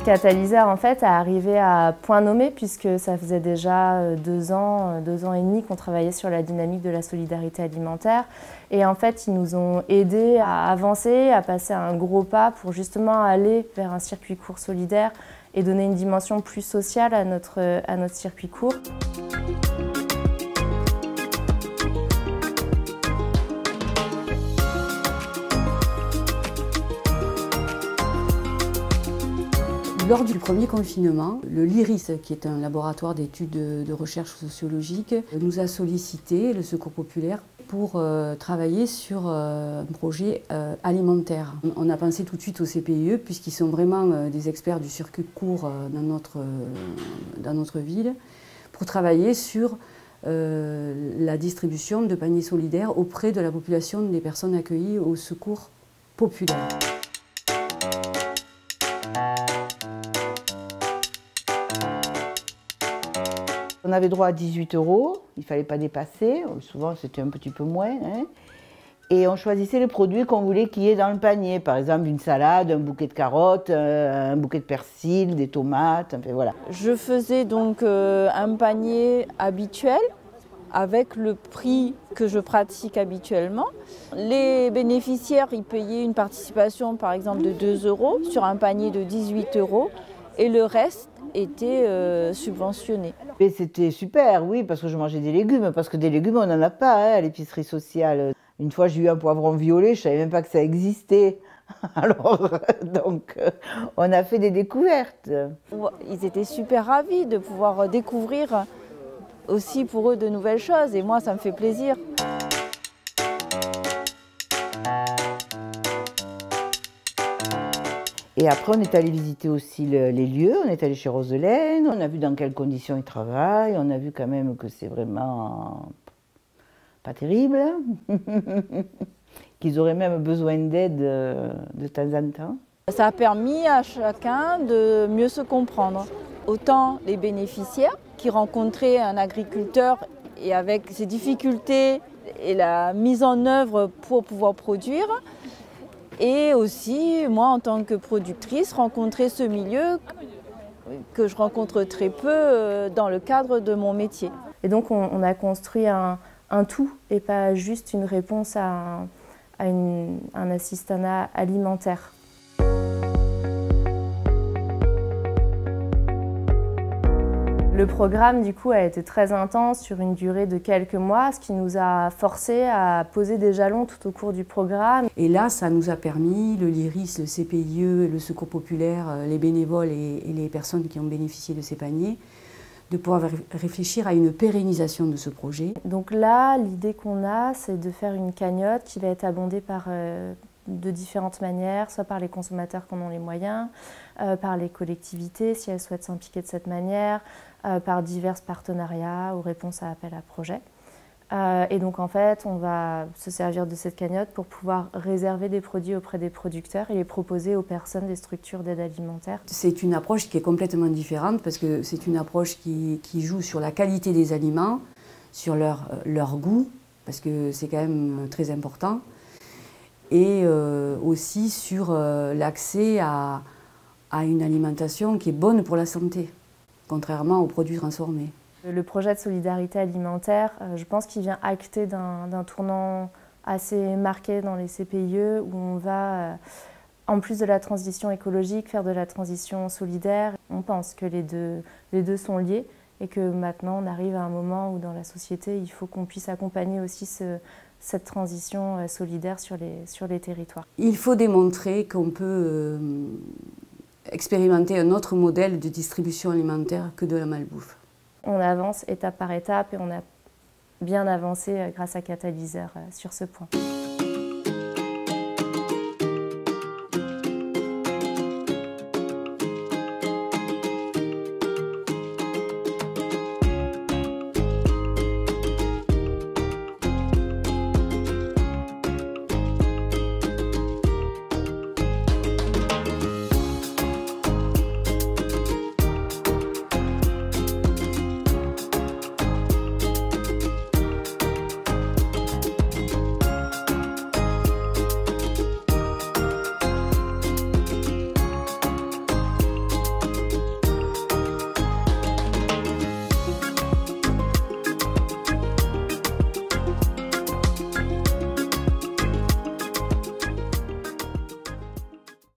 Catalyseur en fait a arrivé à point nommé puisque ça faisait déjà 2 ans et demi qu'on travaillait sur la dynamique de la solidarité alimentaire. Et en fait, ils nous ont aidés à avancer, à passer un gros pas pour justement aller vers un circuit court solidaire et donner une dimension plus sociale à notre circuit court. Lors du premier confinement, le LIRIS, qui est un laboratoire d'études de recherche sociologique, nous a sollicité, le Secours populaire, pour travailler sur un projet alimentaire. On a pensé tout de suite au CPIE, puisqu'ils sont vraiment des experts du circuit court dans notre ville, pour travailler sur la distribution de paniers solidaires auprès de la population des personnes accueillies au Secours populaire. On avait droit à 18 €, il ne fallait pas dépasser, souvent c'était un petit peu moins. Hein. Et on choisissait les produits qu'on voulait qu'il y ait dans le panier, par exemple une salade, un bouquet de carottes, un bouquet de persil, des tomates, enfin voilà. Je faisais donc un panier habituel avec le prix que je pratique habituellement. Les bénéficiaires y payaient une participation par exemple de 2 € sur un panier de 18 € et le reste était subventionné. Et c'était super, oui, parce que je mangeais des légumes, parce que des légumes, on n'en a pas hein, à l'épicerie sociale. Une fois, j'ai eu un poivron violet, je ne savais même pas que ça existait. Alors, donc, on a fait des découvertes. Ils étaient super ravis de pouvoir découvrir aussi pour eux de nouvelles choses, et moi, ça me fait plaisir. Et après, on est allé visiter aussi les lieux, on est allé chez Roselaine, on a vu dans quelles conditions ils travaillent, on a vu quand même que c'est vraiment pas terrible, qu'ils auraient même besoin d'aide de temps en temps. Ça a permis à chacun de mieux se comprendre. Autant les bénéficiaires qui rencontraient un agriculteur et avec ses difficultés et la mise en œuvre pour pouvoir produire, et aussi, moi, en tant que productrice, rencontrer ce milieu que je rencontre très peu dans le cadre de mon métier. Et donc, on a construit un tout et pas juste une réponse à un assistanat alimentaire. Le programme, du coup, a été très intense sur une durée de quelques mois, ce qui nous a forcé à poser des jalons tout au cours du programme. Et là, ça nous a permis, le LIRIS, le CPIE, le Secours populaire, les bénévoles et les personnes qui ont bénéficié de ces paniers, de pouvoir réfléchir à une pérennisation de ce projet. Donc là, l'idée qu'on a, c'est de faire une cagnotte qui va être abondée de différentes manières, soit par les consommateurs qui en ont les moyens, par les collectivités si elles souhaitent s'impliquer de cette manière, par divers partenariats ou réponses à appel à projet. Et donc en fait, on va se servir de cette cagnotte pour pouvoir réserver des produits auprès des producteurs et les proposer aux personnes des structures d'aide alimentaire. C'est une approche qui est complètement différente parce que c'est une approche qui joue sur la qualité des aliments, sur leur goût, parce que c'est quand même très important, et aussi sur l'accès à une alimentation qui est bonne pour la santé, contrairement aux produits transformés. Le projet de solidarité alimentaire, je pense qu'il vient acter d'un tournant assez marqué dans les CPIE où on va, en plus de la transition écologique, faire de la transition solidaire. On pense que les deux sont liés et que maintenant on arrive à un moment où dans la société, il faut qu'on puisse accompagner aussi cette transition solidaire sur les territoires. Il faut démontrer qu'on peut expérimenter un autre modèle de distribution alimentaire que de la malbouffe. On avance étape par étape et on a bien avancé grâce à Catalyseur sur ce point.